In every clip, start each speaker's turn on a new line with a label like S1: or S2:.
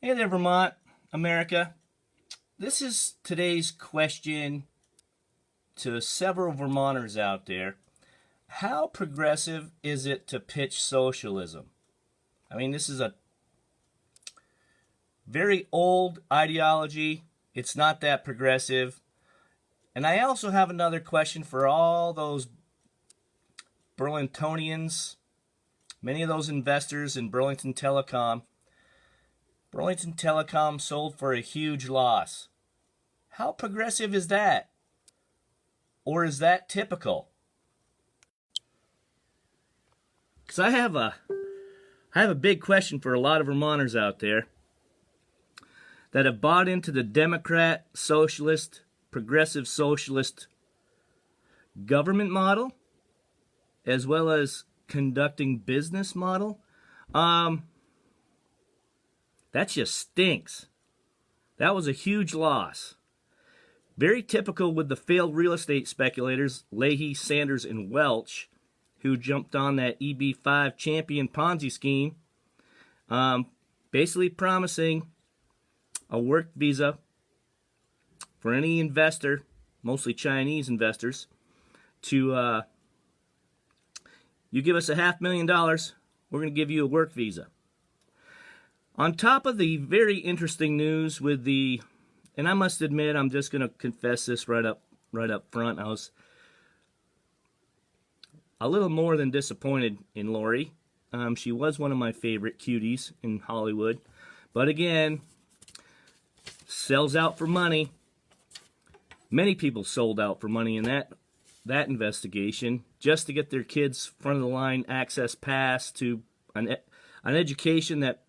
S1: Hey there, Vermont, America. This is today's question to several Vermonters out there. How progressive is it to pitch socialism? I mean, this is a very old ideology. It's not that progressive. And I also have another question for all those Burlingtonians, many of those investors in Burlington Telecom. Burlington Telecom sold for a huge loss. How progressive is that? Or is that typical? Because I have a big question for a lot of Vermonters out there that have bought into the Democrat Socialist, Progressive Socialist government model, as well as conducting business model. That just stinks. That was a huge loss. Very typical with the failed real estate speculators, Leahy, Sanders, and Welch, who jumped on that EB5 champion Ponzi scheme, basically promising a work visa for any investor, mostly Chinese investors, to, you give us $500,000, we're going to give you a work visa. On top of the very interesting news with the, and I must admit, I'm just going to confess this right up front. I was a little more than disappointed in Lori. She was one of my favorite cuties in Hollywood. But again, sells out for money. Many people sold out for money in that investigation just to get their kids front of the line access pass to an education that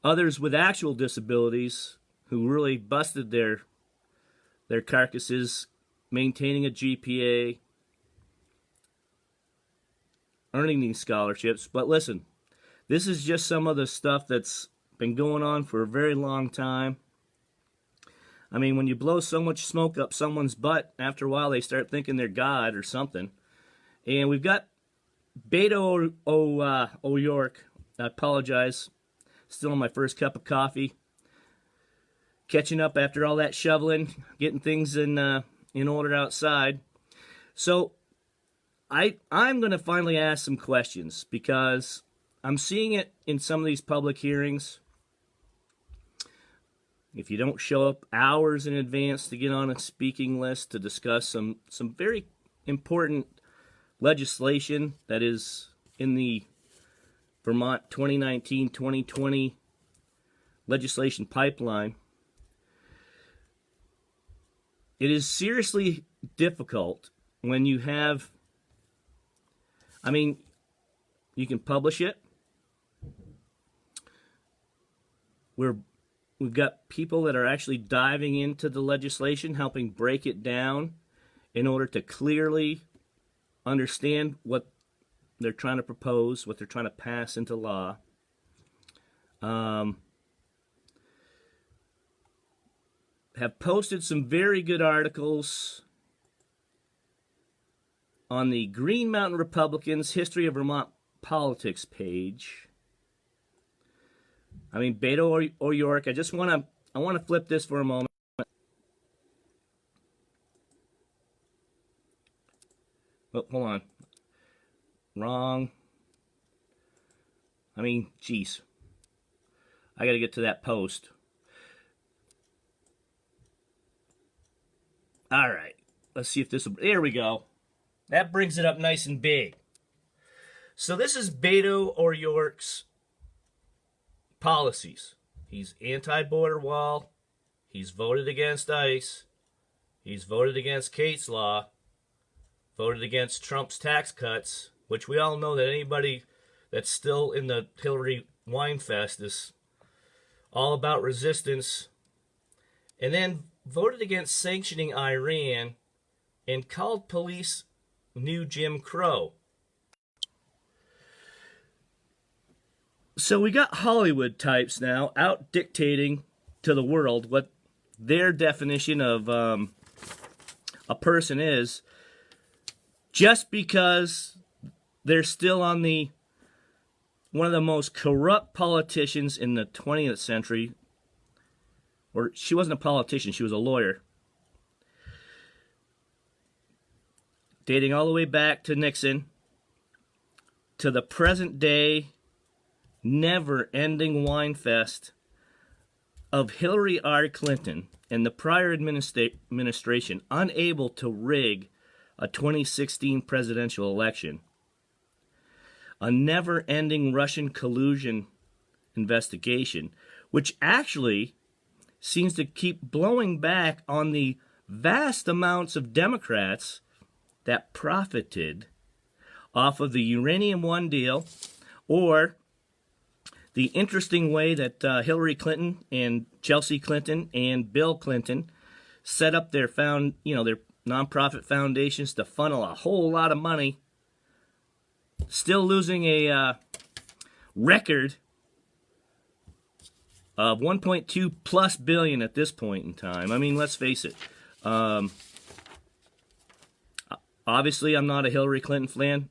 S1: others with actual disabilities who really busted their carcasses, maintaining a GPA, earning these scholarships. But listen, this is just some of the stuff that's been going on for a very long time. I mean, when you blow so much smoke up someone's butt, after a while they start thinking they're God or something. And we've got Beto O'Rourke. I apologize. Still on my first cup of coffee. Catching up after all that shoveling, getting things in order outside. So I'm going to finally ask some questions because I'm seeing it in some of these public hearings. If you don't show up hours in advance to get on a speaking list to discuss some very important legislation that is in the Vermont 2019-2020 legislation pipeline, it is seriously difficult when you have, I mean, you can publish it. We've got people that are actually diving into the legislation, helping break it down in order to clearly understand what they're trying to propose, what they're trying to pass into law. Have posted some very good articles on the Green Mountain Republicans History of Vermont Politics page. I mean, Beto O'Rourke, I want to flip this for a moment. Oh, hold on. Wrong. I mean, geez. I got to get to that post. All right. Let's see if this will... There we go. That brings it up nice and big. So this is Beto O'Rourke's policies. He's anti-border wall. He's voted against ICE. He's voted against Kate's Law. Voted against Trump's tax cuts, which we all know that anybody that's still in the Hillary wine fest is all about resistance. And then voted against sanctioning Iran and called police new Jim Crow. So we got Hollywood types now out dictating to the world what their definition of a person is, just because they're still on the one of the most corrupt politicians in the 20th century, or she wasn't a politician, she was a lawyer, dating all the way back to Nixon, to the present day, never-ending wine fest of Hillary R. Clinton and the prior administration unable to rig a 2016 presidential election. A never-ending Russian collusion investigation, which actually seems to keep blowing back on the vast amounts of Democrats that profited off of the Uranium One deal, or the interesting way that Hillary Clinton and Chelsea Clinton and Bill Clinton set up their their nonprofit foundations to funnel a whole lot of money, still losing a record of 1.2 plus billion at this point in time. I mean, let's face it. Obviously, I'm not a Hillary Clinton fan.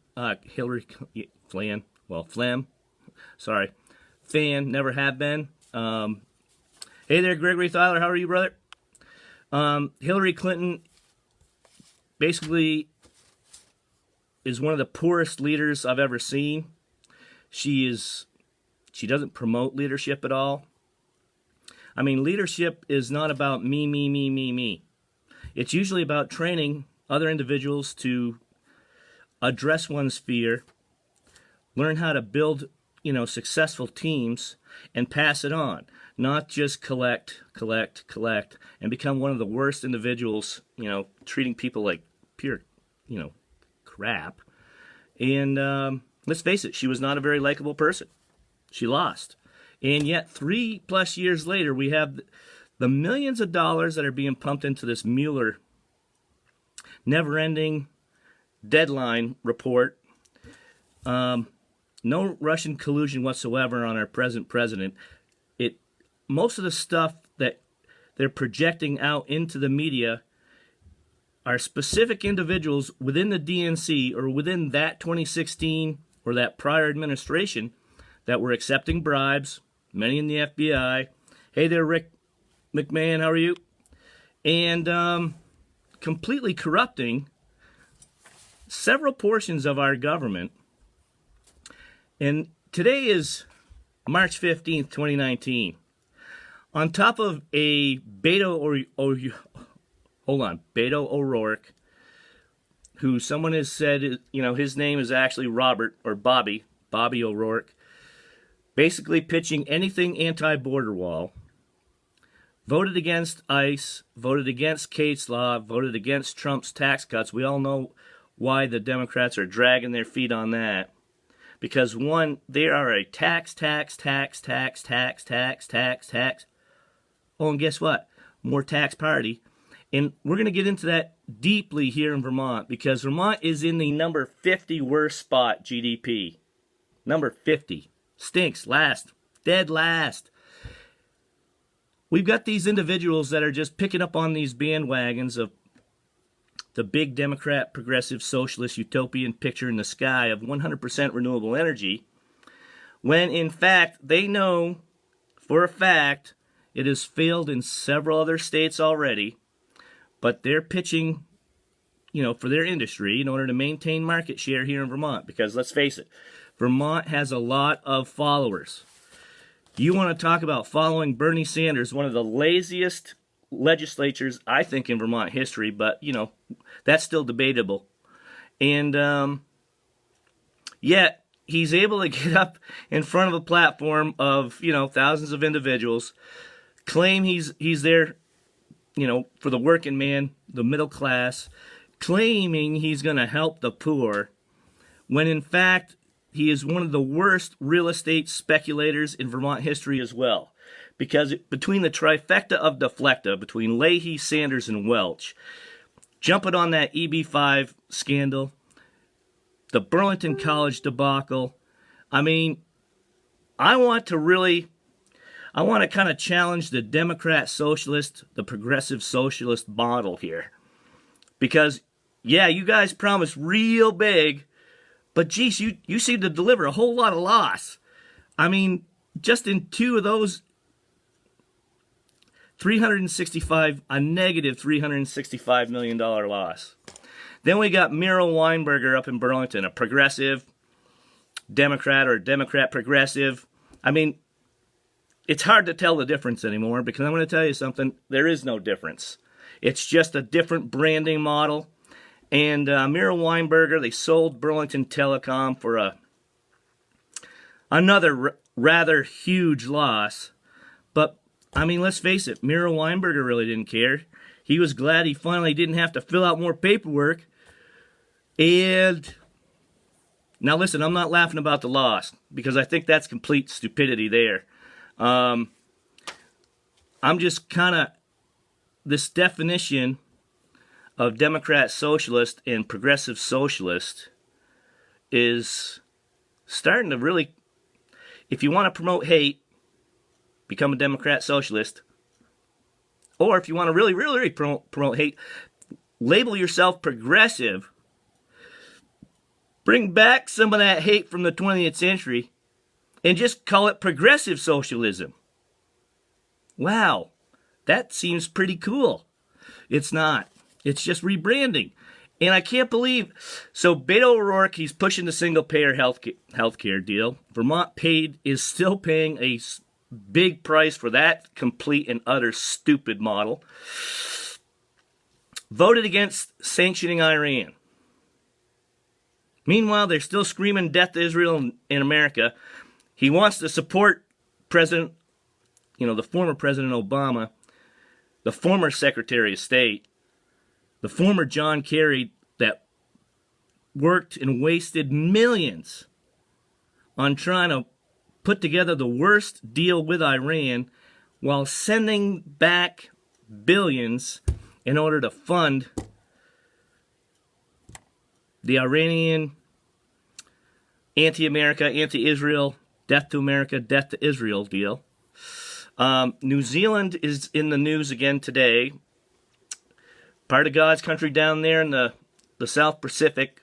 S1: Fan, never have been. Hey there, Gregory Thaler. How are you, brother? Hillary Clinton basically is one of the poorest leaders I've ever seen. She doesn't promote leadership at all. I mean, leadership is not about me. It's usually about training other individuals to address one's fear, learn how to build, successful teams, and pass it on. Not just collect, and become one of the worst individuals, treating people like pure, crap. And let's face it, she was not a very likable person. She lost. And yet 3+ years later, we have the millions of dollars that are being pumped into this Mueller never-ending deadline report. No Russian collusion whatsoever on our present president. Most of the stuff that they're projecting out into the media are specific individuals within the DNC or within that 2016 or that prior administration that were accepting bribes, many in the FBI. Hey there, Rick McMahon, how are you? And completely corrupting several portions of our government. And today is March 15th, 2019. On top of a Beto O'Rourke, who someone has said, his name is actually Robert or Bobby O'Rourke, basically pitching anything anti-border wall, voted against ICE, voted against Kate's Law, voted against Trump's tax cuts. We all know why the Democrats are dragging their feet on that. Because one, they are a tax. Oh, and guess what? More tax party. And we're going to get into that deeply here in Vermont, because Vermont is in the number 50 worst spot GDP. Number 50. Stinks. Last. Dead last. We've got these individuals that are just picking up on these bandwagons of the big Democrat, progressive, socialist, utopian picture in the sky of 100% renewable energy, when in fact they know for a fact it has failed in several other states already, but they're pitching, for their industry in order to maintain market share here in Vermont. Because let's face it, Vermont has a lot of followers. You want to talk about following Bernie Sanders, one of the laziest legislatures, I think, in Vermont history, but, that's still debatable. And yet, he's able to get up in front of a platform of, thousands of individuals, claim he's there, for the working man, the middle class, claiming he's going to help the poor, when in fact, he is one of the worst real estate speculators in Vermont history as well. Because between the trifecta of deflecta, between Leahy, Sanders, and Welch, jumping on that EB5 scandal, the Burlington College debacle, I want to kind of challenge the Democrat Socialist, the Progressive Socialist model here. Because, yeah, you guys promised real big, but geez, you seem to deliver a whole lot of loss. I mean, just in two of those, a negative $365 million loss. Then we got Muriel Weinberger up in Burlington, a progressive Democrat or Democrat progressive. I mean, it's hard to tell the difference anymore because I'm going to tell you something. There is no difference. It's just a different branding model. And Muriel Weinberger, they sold Burlington Telecom for another rather huge loss. But, I mean, let's face it, Muriel Weinberger really didn't care. He was glad he finally didn't have to fill out more paperwork. And now listen, I'm not laughing about the loss because I think that's complete stupidity there. I'm just kind of, this definition of Democrat Socialist and Progressive Socialist is starting to really, if you want to promote hate, become a Democrat Socialist. Or if you want to really promote hate, label yourself progressive. Bring back some of that hate from the 20th century and just call it progressive socialism. Wow, that seems pretty cool. It's not. It's just rebranding. And I can't believe, so Beto O'Rourke, he's pushing the single-payer healthcare deal. Vermont is still paying a big price for that complete and utter stupid model. Voted against sanctioning Iran. Meanwhile, they're still screaming death to Israel in America. He wants to support the former President Obama, the former Secretary of State, the former John Kerry that worked and wasted millions on trying to put together the worst deal with Iran while sending back billions in order to fund the Iranian anti-America, anti-Israel, death to America, death to Israel deal. New Zealand is in the news again today. Part of God's country down there in the South Pacific.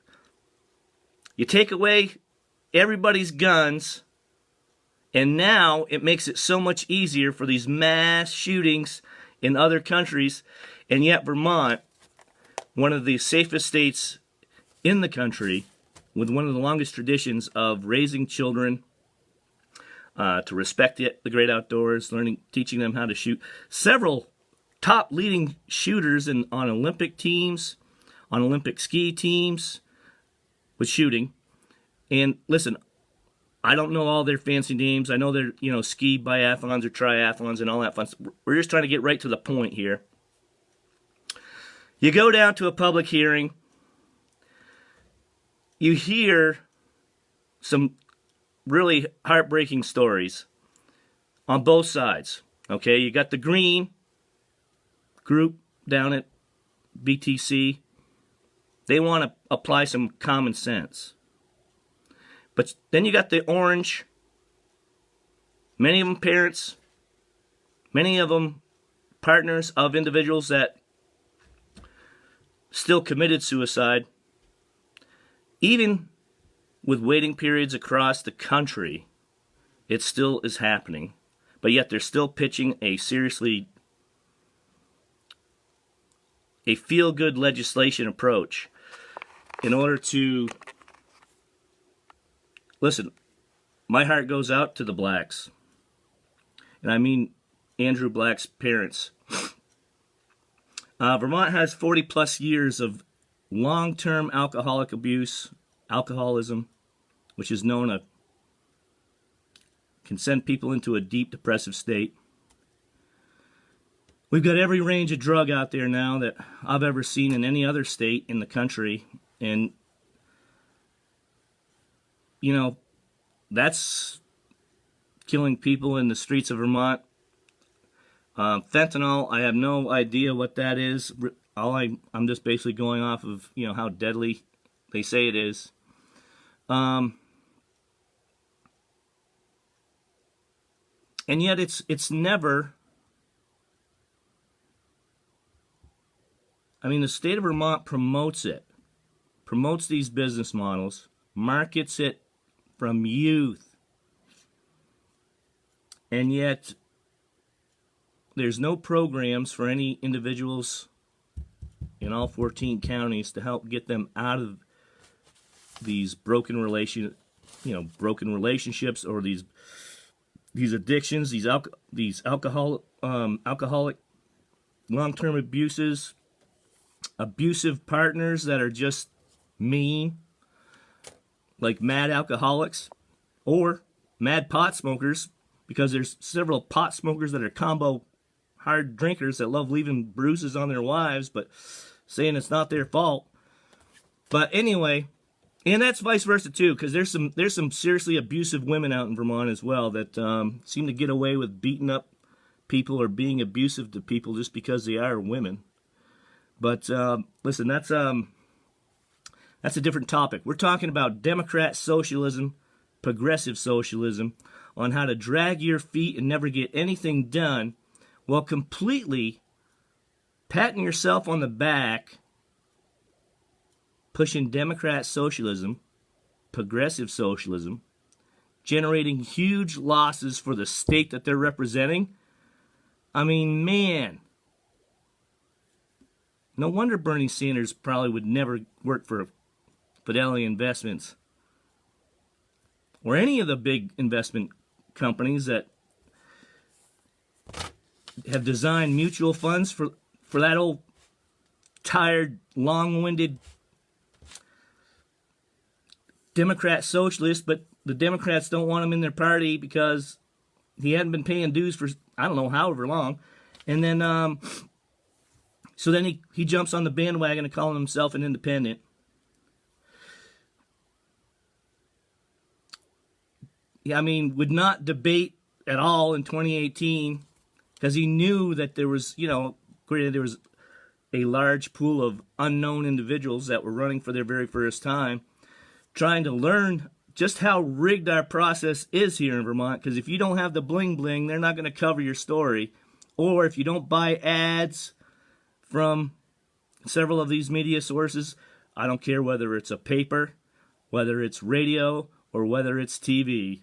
S1: You take away everybody's guns, and now it makes it so much easier for these mass shootings in other countries, and yet Vermont, one of the safest states in the country, with one of the longest traditions of raising children to respect the great outdoors, teaching them how to shoot. Several top leading shooters on Olympic teams, on Olympic ski teams, with shooting. And listen, I don't know all their fancy names. I know they're, ski biathlons or triathlons and all that fun stuff. We're just trying to get right to the point here. You go down to a public hearing. You hear some really heartbreaking stories on both sides. Okay, you got the Green group down at BTC. They want to apply some common sense. But then you got the Orange, many of them parents, many of them partners of individuals that still committed suicide. Even with waiting periods across the country, it still is happening. But yet they're still pitching a feel-good legislation approach in order to... Listen, my heart goes out to the blacks. And I mean Andrew Black's parents. Vermont has 40-plus years of long-term alcoholism, which is known can send people into a deep depressive state. We've got every range of drug out there now that I've ever seen in any other state in the country. And, that's killing people in the streets of Vermont. Fentanyl, I have no idea what that is. I'm just basically going off of, how deadly they say it is. And yet it's never... the state of Vermont promotes these business models, markets it from youth. and yet there's no programs for any individuals in all 14 counties to help get them out of these broken relationships, or these addictions, these alcoholic long-term abuses, abusive partners that are just mean, like mad alcoholics, or mad pot smokers, because there's several pot smokers that are combo hard drinkers that love leaving bruises on their wives, but saying it's not their fault. But anyway, and that's vice versa too, because there's some seriously abusive women out in Vermont as well that seem to get away with beating up people or being abusive to people just because they are women. But listen, that's a different topic. We're talking about Democrat socialism, progressive socialism, on how to drag your feet and never get anything done, while completely patting yourself on the back, pushing Democrat socialism, progressive socialism, generating huge losses for the state that they're representing. I mean, man, no wonder Bernie Sanders probably would never work for Fidelity Investments or any of the big investment companies that have designed mutual funds for that old tired, long-winded Democrat socialist. But the Democrats don't want him in their party because he hadn't been paying dues for, I don't know, however long. And then so then he jumps on the bandwagon of calling himself an independent. Yeah, I mean, would not debate at all in 2018 because he knew that there was, granted there was a large pool of unknown individuals that were running for their very first time, trying to learn just how rigged our process is here in Vermont. Because if you don't have the bling bling, they're not going to cover your story. Or if you don't buy ads from several of these media sources, I don't care whether it's a paper, whether it's radio, or whether it's TV,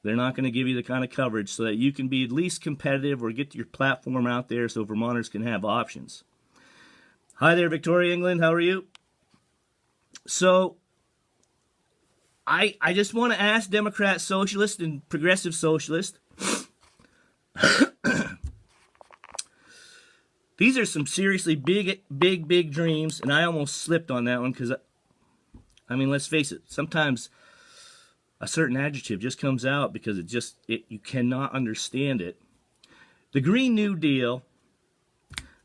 S1: they're not going to give you the kind of coverage so that you can be at least competitive or get your platform out there so Vermonters can have options. Hi there, Victoria, England. How are you? So, I just want to ask Democrat Socialist and Progressive Socialist. These are some seriously big dreams, and I almost slipped on that one because, I mean, let's face it, sometimes a certain adjective just comes out because you cannot understand it. The Green New Deal,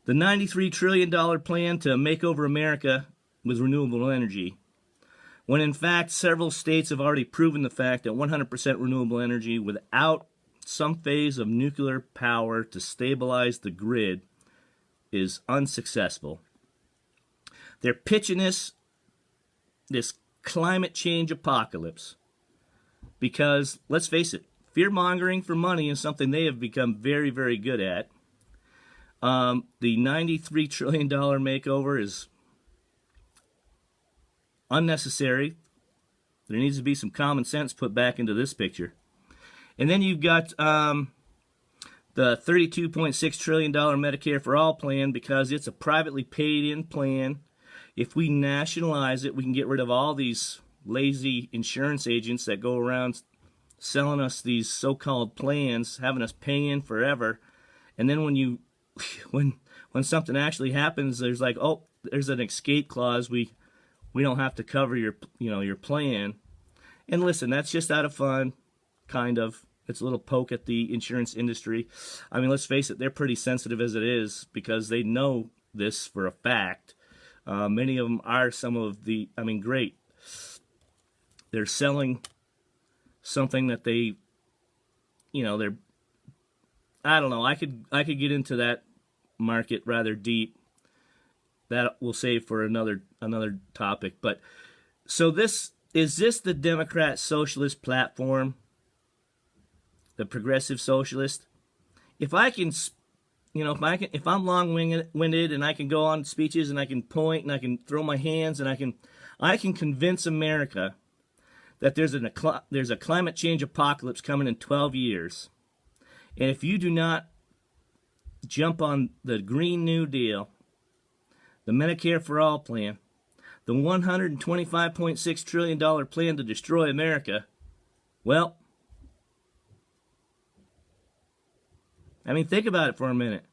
S1: the $93 trillion plan to make over America with renewable energy, when in fact several states have already proven the fact that 100% renewable energy without some phase of nuclear power to stabilize the grid is unsuccessful. They're pitching this climate change apocalypse because, let's face it, fear-mongering for money is something they have become very, very good at. The $93 trillion makeover is unnecessary. There needs to be some common sense put back into this picture. And then you've got the $32.6 trillion Medicare for All plan, because it's a privately paid-in plan. If we nationalize it, we can get rid of all these lazy insurance agents that go around selling us these so-called plans, having us pay in forever. And then when something actually happens, there's like, oh, there's an escape clause. We don't have to cover your plan. And listen, that's just out of fun, kind of. It's a little poke at the insurance industry. I mean, let's face it, they're pretty sensitive as it is because they know this for a fact. Many of them are some of the, I mean, great. They're selling something that they, they're, I don't know. I could get into that market rather deep. That we'll save for another topic. But so is this the Democrat Socialist platform? The Progressive Socialist? If I can, if I'm long-winded and I can go on speeches and I can point and I can throw my hands and I can convince America that there's a climate change apocalypse coming in 12 years. And if you do not jump on the Green New Deal, the Medicare for All plan, the $125.6 trillion plan to destroy America, well, I mean, think about it for a minute.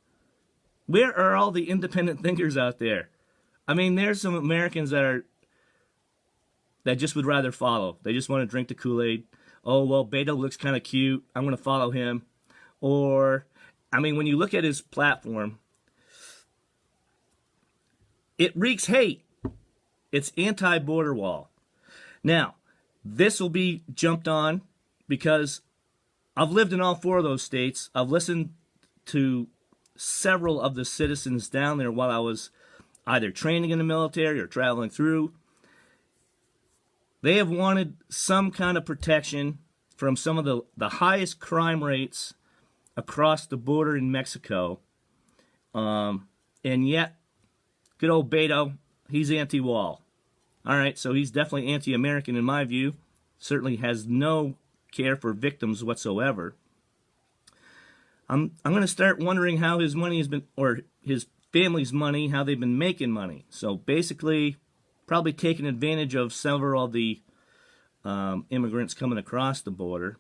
S1: Where are all the independent thinkers out there? I mean, there's some Americans that just would rather follow. They just want to drink the Kool-Aid. Oh, well, Beto looks kind of cute. I'm going to follow him. Or, I mean, when you look at his platform, it reeks hate. It's anti-border wall. Now, this will be jumped on because I've lived in all four of those states. I've listened to several of the citizens down there while I was either training in the military or traveling through. They have wanted some kind of protection from some of the highest crime rates across the border in Mexico. And yet, good old Beto, he's anti-wall. All right, so he's definitely anti-American in my view. Certainly has no care for victims whatsoever. I'm going to start wondering how his money has been, or his family's money, how they've been making money. So basically, probably taking advantage of several of the immigrants coming across the border.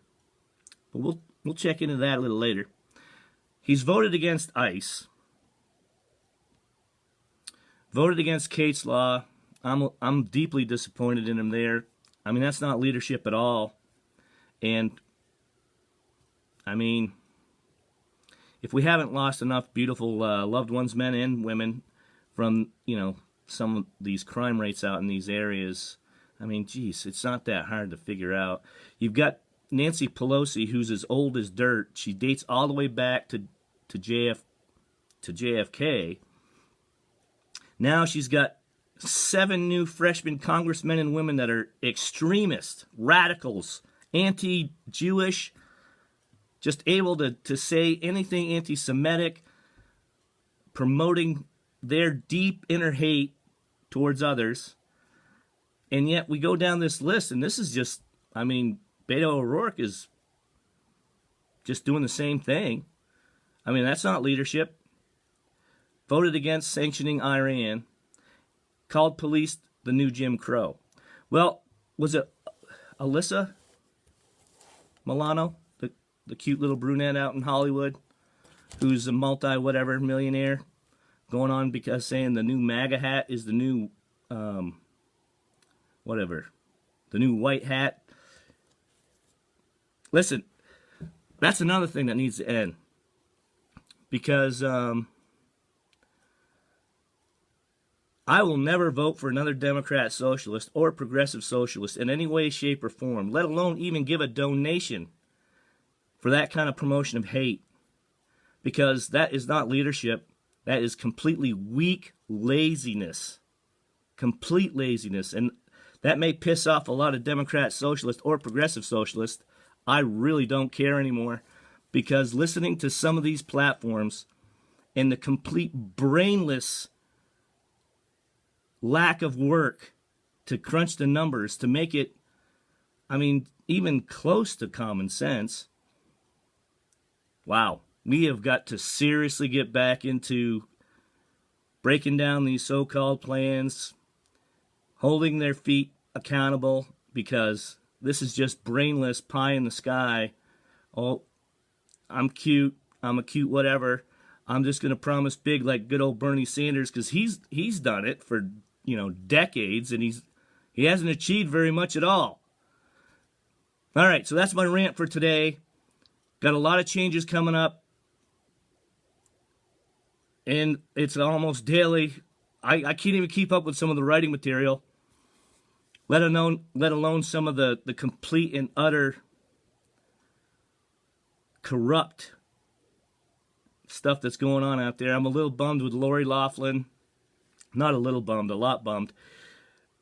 S1: But we'll check into that a little later. He's voted against ICE. Voted against Kate's Law. I'm deeply disappointed in him there. I mean, that's not leadership at all. And, I mean, if we haven't lost enough beautiful loved ones, men and women, from, some of these crime rates out in these areas, I mean, geez, it's not that hard to figure out. You've got Nancy Pelosi, who's as old as dirt. She dates all the way back to JFK. Now she's got 7 new freshman congressmen and women that are extremists, radicals, anti-Jewish, just able to say anything anti-Semitic, promoting their deep inner hate towards others. And yet we go down this list, and this is just, I mean, Beto O'Rourke is just doing the same thing. I mean, that's not leadership. Voted against sanctioning Iran. Called police the new Jim Crow. Well, was it Alyssa Milano, the cute little brunette out in Hollywood, who's a multi-whatever millionaire, going on because saying the new MAGA hat is the new, the new white hat? Listen, that's another thing that needs to end. Because, I will never vote for another Democrat Socialist or Progressive Socialist in any way, shape, or form, let alone even give a donation for that kind of promotion of hate. Because that is not leadership. That is completely weak laziness. Complete laziness. And that may piss off a lot of Democrat Socialists or Progressive Socialists. I really don't care anymore. Because listening to some of these platforms and the complete brainless lack of work to crunch the numbers to make it, I mean, even close to common sense. Wow, we have got to seriously get back into breaking down these so-called plans, holding their feet accountable, because this is just brainless pie in the sky. Oh, I'm cute, I'm a cute whatever. I'm just going to promise big like good old Bernie Sanders, because he's done it for decades, and he hasn't achieved very much at all. All right, so that's my rant for today. Got a lot of changes coming up, and it's almost daily. I can't even keep up with some of the writing material, let alone some of the complete and utter corrupt stuff that's going on out there. I'm a little bummed with Lori Loughlin. Not a little bummed, a lot bummed.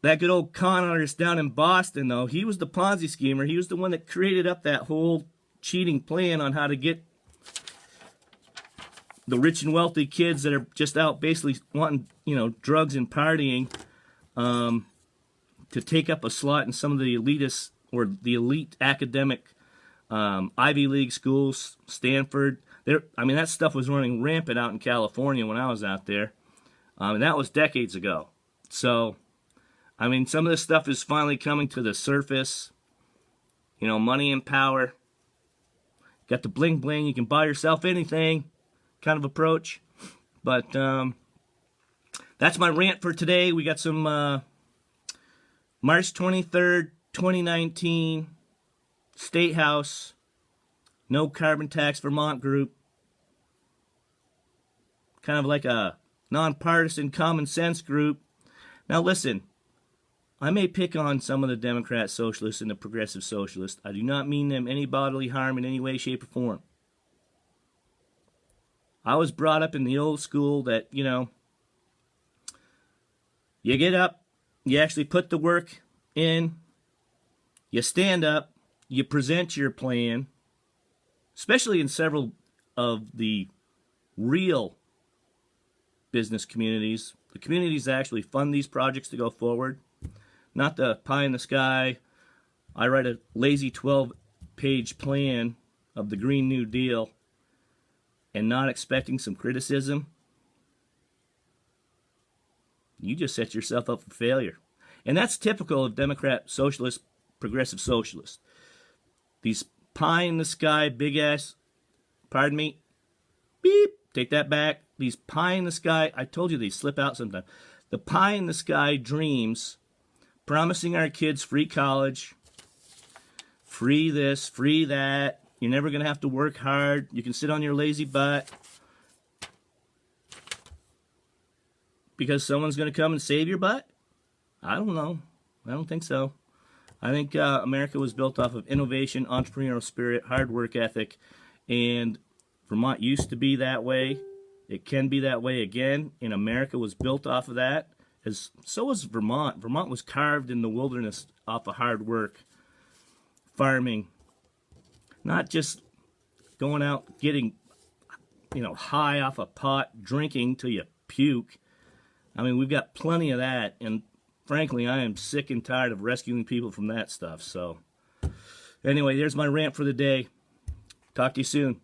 S1: That good old con artist down in Boston, though, he was the Ponzi schemer. He was the one that created up that whole cheating plan on how to get the rich and wealthy kids that are just out basically wanting, drugs and partying, to take up a slot in some of the elitist or the elite academic Ivy League schools, Stanford. I mean, that stuff was running rampant out in California when I was out there. And that was decades ago. So, I mean, some of this stuff is finally coming to the surface. You know, money and power. Got the bling bling, you can buy yourself anything kind of approach. But that's my rant for today. We got some March 23rd, 2019, State House, No Carbon Tax Vermont group. Kind of like a nonpartisan common sense group. Now listen, I may pick on some of the Democrat Socialists and the Progressive Socialists. I do not mean them any bodily harm in any way, shape, or form. I was brought up in the old school that, you know, you get up, you actually put the work in, you stand up, you present your plan, especially in several of the real business communities, the communities that actually fund these projects to go forward, not the pie in the sky. I write a lazy 12-page plan of the Green New Deal and not expecting some criticism. You just set yourself up for failure. And that's typical of Democrat Socialist, Progressive Socialists. These pie in the sky, big ass, pardon me, beep, take that back. These pie in the sky, I told you they slip out sometimes. The pie in the sky dreams, promising our kids free college, free this, free that. You're never going to have to work hard. You can sit on your lazy butt because someone's going to come and save your butt? I don't know. I don't think so. I think America was built off of innovation, entrepreneurial spirit, hard work ethic, and Vermont used to be that way. It can be that way again, and America was built off of that. So was Vermont. Vermont was carved in the wilderness off of hard work, farming, not just going out getting, you know, high off a pot, drinking till you puke. I mean, we've got plenty of that, and frankly, I am sick and tired of rescuing people from that stuff. So, anyway, there's my rant for the day. Talk to you soon.